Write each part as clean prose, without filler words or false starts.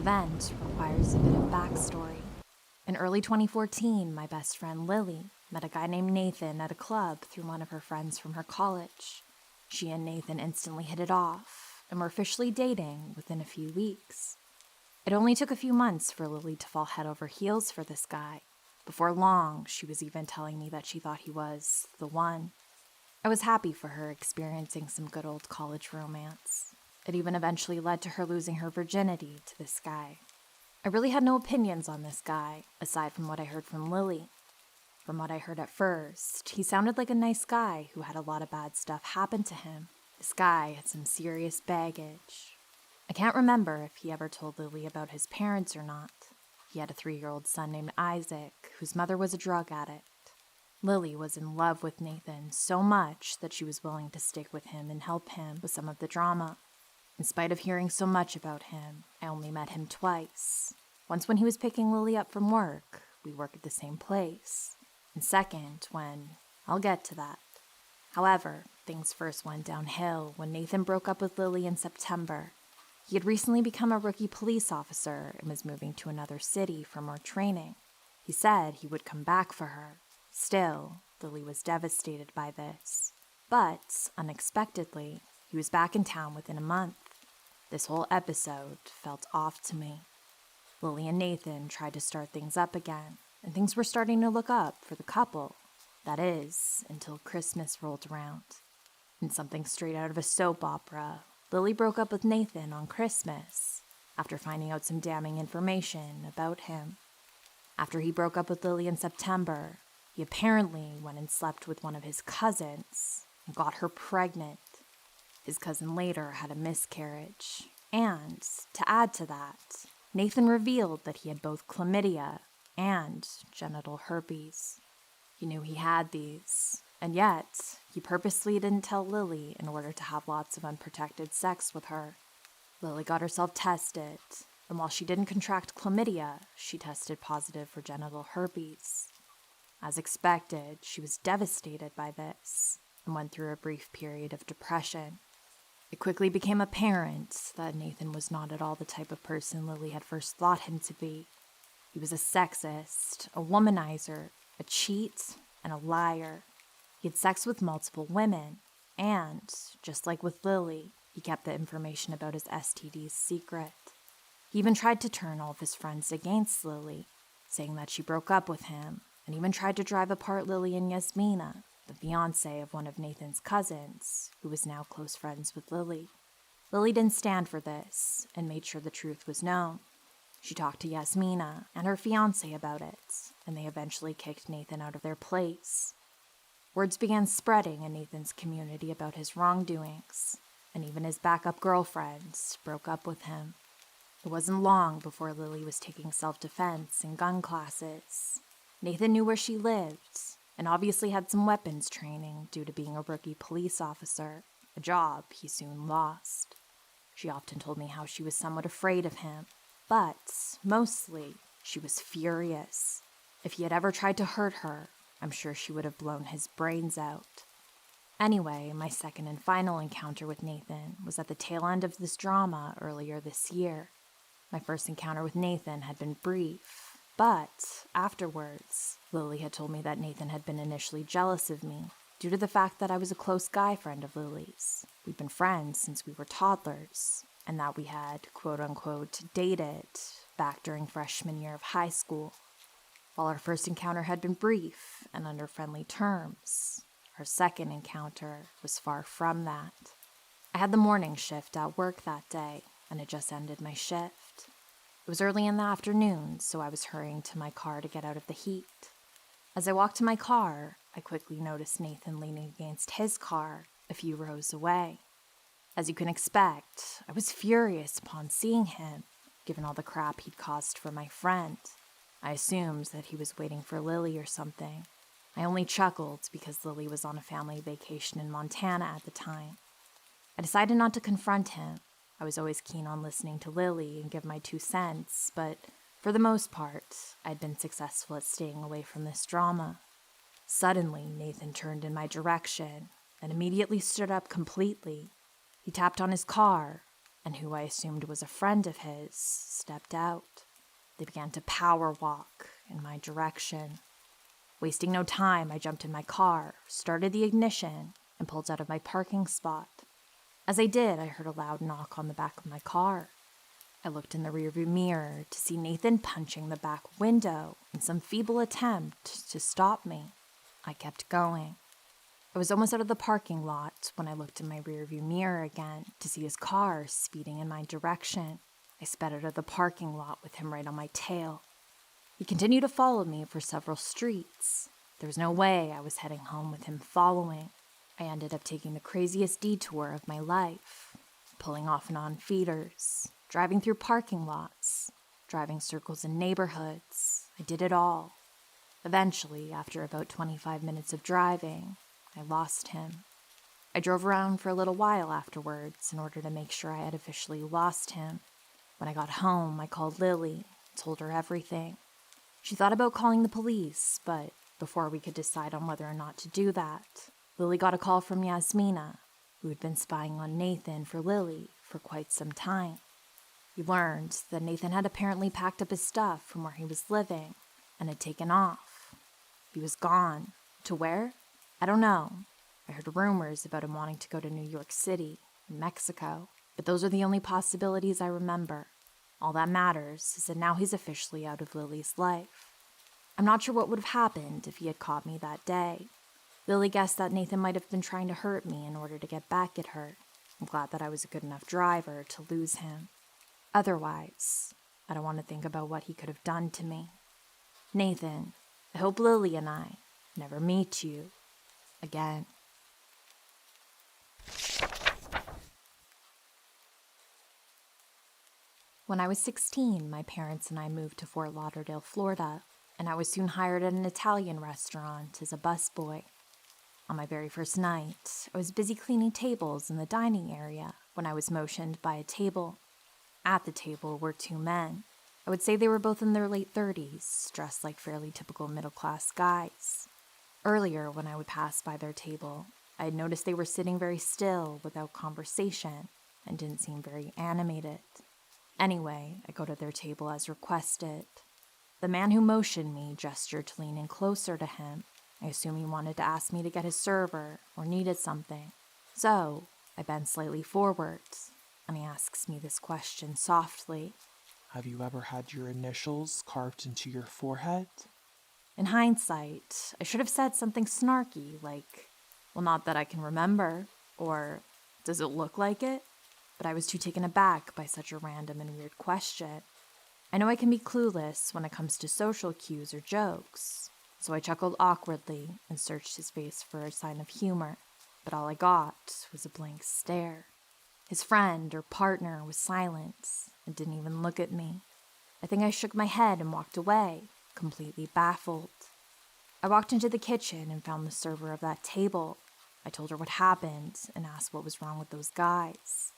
event requires a bit of backstory. In early 2014, my best friend Lily met a guy named Nathan at a club through one of her friends from her college. She and Nathan instantly hit it off, and were officially dating within a few weeks. It only took a few months for Lily to fall head over heels for this guy. Before long, she was even telling me that she thought he was the one. I was happy for her experiencing some good old college romance. It even eventually led to her losing her virginity to this guy. I really had no opinions on this guy, aside from what I heard from Lily. From what I heard at first, he sounded like a nice guy who had a lot of bad stuff happen to him. This guy had some serious baggage. I can't remember if he ever told Lily about his parents or not. He had a 3-year-old son named Isaac, whose mother was a drug addict. Lily was in love with Nathan so much that she was willing to stick with him and help him with some of the drama. In spite of hearing so much about him, I only met him twice. Once when he was picking Lily up from work. We work at the same place. And second, when... I'll get to that. However, things first went downhill when Nathan broke up with Lily in September. He had recently become a rookie police officer and was moving to another city for more training. He said he would come back for her. Still, Lily was devastated by this. But, unexpectedly, he was back in town within a month. This whole episode felt off to me. Lily and Nathan tried to start things up again, and things were starting to look up for the couple. That is, until Christmas rolled around. In something straight out of a soap opera, Lily broke up with Nathan on Christmas, after finding out some damning information about him. After he broke up with Lily in September, he apparently went and slept with one of his cousins and got her pregnant. His cousin later had a miscarriage, and, to add to that, Nathan revealed that he had both chlamydia and genital herpes. He knew he had these, and yet he purposely didn't tell Lily in order to have lots of unprotected sex with her. Lily got herself tested, and while she didn't contract chlamydia, she tested positive for genital herpes. As expected, she was devastated by this and went through a brief period of depression. It quickly became apparent that Nathan was not at all the type of person Lily had first thought him to be. He was a sexist, a womanizer, a cheat, and a liar. He had sex with multiple women, and, just like with Lily, he kept the information about his STDs secret. He even tried to turn all of his friends against Lily, saying that she broke up with him, and even tried to drive apart Lily and Yasmina, the fiancée of one of Nathan's cousins, who was now close friends with Lily. Lily didn't stand for this, and made sure the truth was known. She talked to Yasmina and her fiancé about it, and they eventually kicked Nathan out of their place. Words began spreading in Nathan's community about his wrongdoings, and even his backup girlfriends broke up with him. It wasn't long before Lily was taking self-defense and gun classes. Nathan knew where she lived, and obviously had some weapons training due to being a rookie police officer, a job he soon lost. She often told me how she was somewhat afraid of him, but, mostly, she was furious. If he had ever tried to hurt her, I'm sure she would have blown his brains out. Anyway, my second and final encounter with Nathan was at the tail end of this drama earlier this year. My first encounter with Nathan had been brief, but afterwards, Lily had told me that Nathan had been initially jealous of me due to the fact that I was a close guy friend of Lily's. We'd been friends since we were toddlers, and that we had, quote-unquote, dated back during freshman year of high school. While our first encounter had been brief and under friendly terms, our second encounter was far from that. I had the morning shift at work that day, and had just ended my shift. It was early in the afternoon, so I was hurrying to my car to get out of the heat. As I walked to my car, I quickly noticed Nathan leaning against his car a few rows away. As you can expect, I was furious upon seeing him, given all the crap he'd caused for my friend. I assumed that he was waiting for Lily or something. I only chuckled because Lily was on a family vacation in Montana at the time. I decided not to confront him. I was always keen on listening to Lily and give my 2 cents, but for the most part, I'd been successful at staying away from this drama. Suddenly, Nathan turned in my direction and immediately stood up completely. He tapped on his car, and who I assumed was a friend of his, stepped out. They began to power walk in my direction. Wasting no time, I jumped in my car, started the ignition, and pulled out of my parking spot. As I did, I heard a loud knock on the back of my car. I looked in the rearview mirror to see Nathan punching the back window in some feeble attempt to stop me. I kept going. I was almost out of the parking lot when I looked in my rearview mirror again to see his car speeding in my direction. I sped out of the parking lot with him right on my tail. He continued to follow me for several streets. There was no way I was heading home with him following. I ended up taking the craziest detour of my life, pulling off non-feeders, driving through parking lots, driving circles in neighborhoods. I did it all. Eventually, after about 25 minutes of driving, I lost him. I drove around for a little while afterwards in order to make sure I had officially lost him. When I got home, I called Lily, told her everything. She thought about calling the police, but before we could decide on whether or not to do that, Lily got a call from Yasmina, who had been spying on Nathan for Lily for quite some time. We learned that Nathan had apparently packed up his stuff from where he was living and had taken off. He was gone. To where? I don't know. I heard rumors about him wanting to go to New York City, Mexico, but those are the only possibilities I remember. All that matters is that now he's officially out of Lily's life. I'm not sure what would have happened if he had caught me that day. Lily guessed that Nathan might have been trying to hurt me in order to get back at her. I'm glad that I was a good enough driver to lose him. Otherwise, I don't want to think about what he could have done to me. Nathan, I hope Lily and I never meet you again. When I was 16, my parents and I moved to Fort Lauderdale, Florida, and I was soon hired at an Italian restaurant as a busboy. On my very first night, I was busy cleaning tables in the dining area when I was motioned by a table. At the table were two men. I would say they were both in their late 30s, dressed like fairly typical middle-class guys. Earlier, when I would pass by their table, I had noticed they were sitting very still without conversation and didn't seem very animated. Anyway, I go to their table as requested. The man who motioned me gestured to lean in closer to him. I assume he wanted to ask me to get his server or needed something. So, I bend slightly forwards, and he asks me this question softly. Have you ever had your initials carved into your forehead? In hindsight, I should have said something snarky like, well, not that I can remember, or does it look like it? But I was too taken aback by such a random and weird question. I know I can be clueless when it comes to social cues or jokes, so I chuckled awkwardly and searched his face for a sign of humor, but all I got was a blank stare. His friend or partner was silent and didn't even look at me. I think I shook my head and walked away, completely baffled. I walked into the kitchen and found the server of that table. I told her what happened and asked what was wrong with those guys.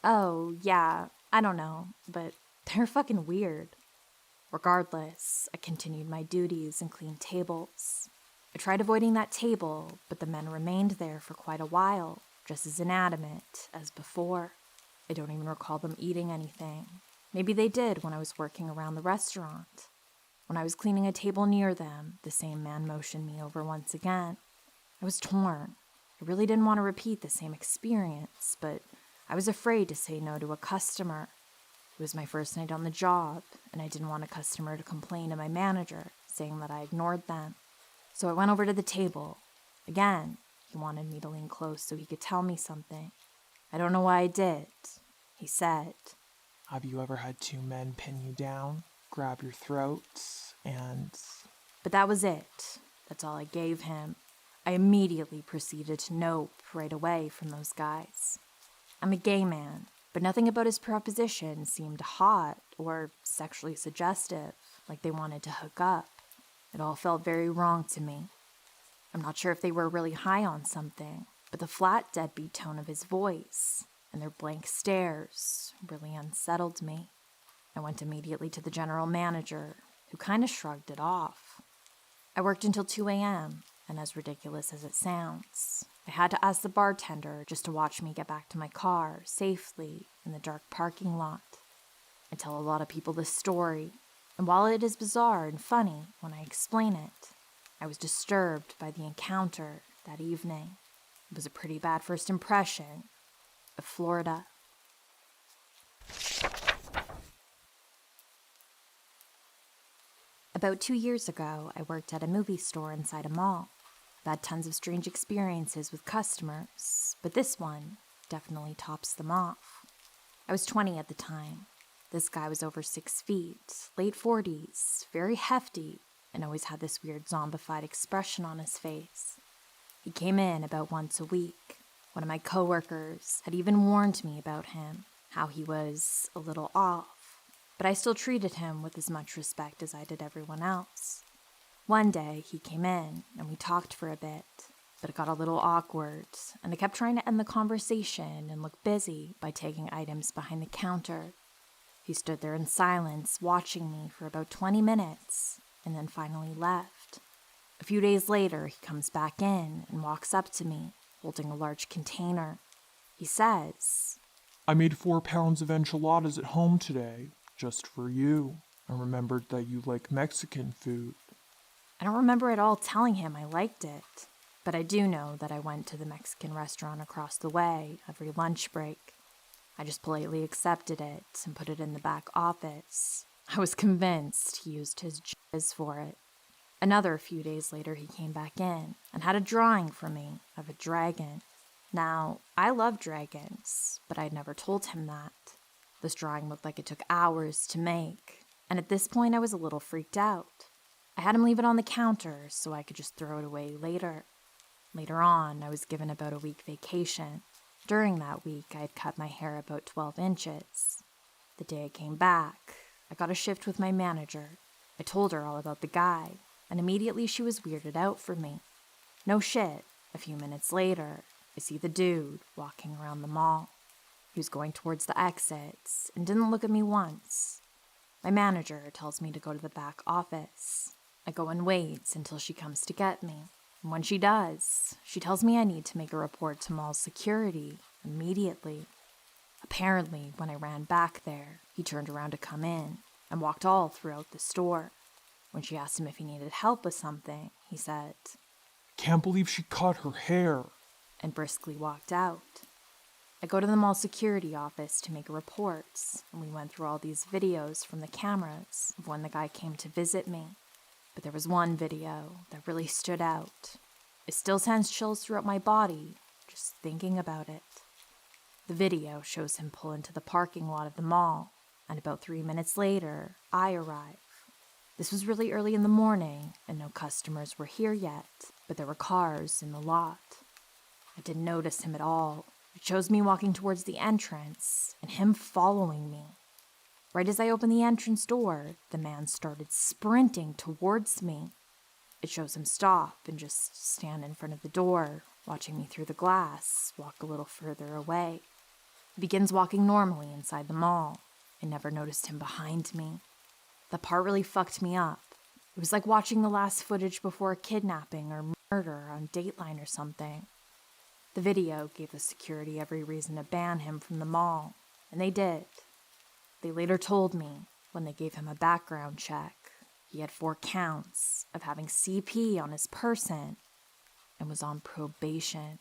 Oh, yeah, I don't know, but they're fucking weird. Regardless, I continued my duties and cleaned tables. I tried avoiding that table, but the men remained there for quite a while, just as inanimate as before. I don't even recall them eating anything. Maybe they did when I was working around the restaurant. When I was cleaning a table near them, the same man motioned me over once again. I was torn. I really didn't want to repeat the same experience, but I was afraid to say no to a customer. It was my first night on the job, and I didn't want a customer to complain to my manager, saying that I ignored them. So I went over to the table. Again, he wanted me to lean close so he could tell me something. I don't know why I did. He said, Have you ever had two men pin you down, grab your throat, and... But that was it. That's all I gave him. I immediately proceeded to nope right away from those guys. I'm a gay man, but nothing about his proposition seemed hot or sexually suggestive, like they wanted to hook up. It all felt very wrong to me. I'm not sure if they were really high on something, but the flat deadbeat tone of his voice and their blank stares really unsettled me. I went immediately to the general manager, who kind of shrugged it off. I worked until 2 a.m., and as ridiculous as it sounds, I had to ask the bartender just to watch me get back to my car safely in the dark parking lot. I tell a lot of people this story, and while it is bizarre and funny when I explain it, I was disturbed by the encounter that evening. It was a pretty bad first impression of Florida. About 2 years ago, I worked at a movie store inside a mall. I've had tons of strange experiences with customers, but this one definitely tops them off. I was 20 at the time. This guy was over 6 feet, late 40s, very hefty, and always had this weird zombified expression on his face. He came in about once a week. One of my coworkers had even warned me about him, how he was a little off, but I still treated him with as much respect as I did everyone else. One day, he came in, and we talked for a bit, but it got a little awkward, and I kept trying to end the conversation and look busy by taking items behind the counter. He stood there in silence, watching me for about 20 minutes, and then finally left. A few days later, he comes back in and walks up to me, holding a large container. He says, "I made 4 pounds of enchiladas at home today, just for you. I remembered that you like Mexican food." I don't remember at all telling him I liked it, but I do know that I went to the Mexican restaurant across the way every lunch break. I just politely accepted it and put it in the back office. I was convinced he used his jizz for it. Another few days later, he came back in and had a drawing for me of a dragon. Now, I love dragons, but I'd never told him that. This drawing looked like it took hours to make, and at this point I was a little freaked out. I had him leave it on the counter so I could just throw it away later. Later on, I was given about a week vacation. During that week, I had cut my hair about 12 inches. The day I came back, I got a shift with my manager. I told her all about the guy, and immediately she was weirded out for me. No shit, a few minutes later, I see the dude walking around the mall. He was going towards the exits and didn't look at me once. My manager tells me to go to the back office. I go and wait until she comes to get me. And when she does, she tells me I need to make a report to mall security immediately. Apparently, when I ran back there, he turned around to come in and walked all throughout the store. When she asked him if he needed help with something, he said, "Can't believe she cut her hair," and briskly walked out. I go to the mall security office to make reports, and we went through all these videos from the cameras of when the guy came to visit me. But there was one video that really stood out. It still sends chills throughout my body, just thinking about it. The video shows him pull into the parking lot of the mall, and about 3 minutes later, I arrive. This was really early in the morning, and no customers were here yet, but there were cars in the lot. I didn't notice him at all. It shows me walking towards the entrance, and him following me. Right as I opened the entrance door, the man started sprinting towards me. It shows him stop and just stand in front of the door, watching me through the glass, walk a little further away. He begins walking normally inside the mall. I never noticed him behind me. The part really fucked me up. It was like watching the last footage before a kidnapping or murder on Dateline or something. The video gave the security every reason to ban him from the mall, and they did. They later told me, when they gave him a background check, he had 4 counts of having CP on his person and was on probation.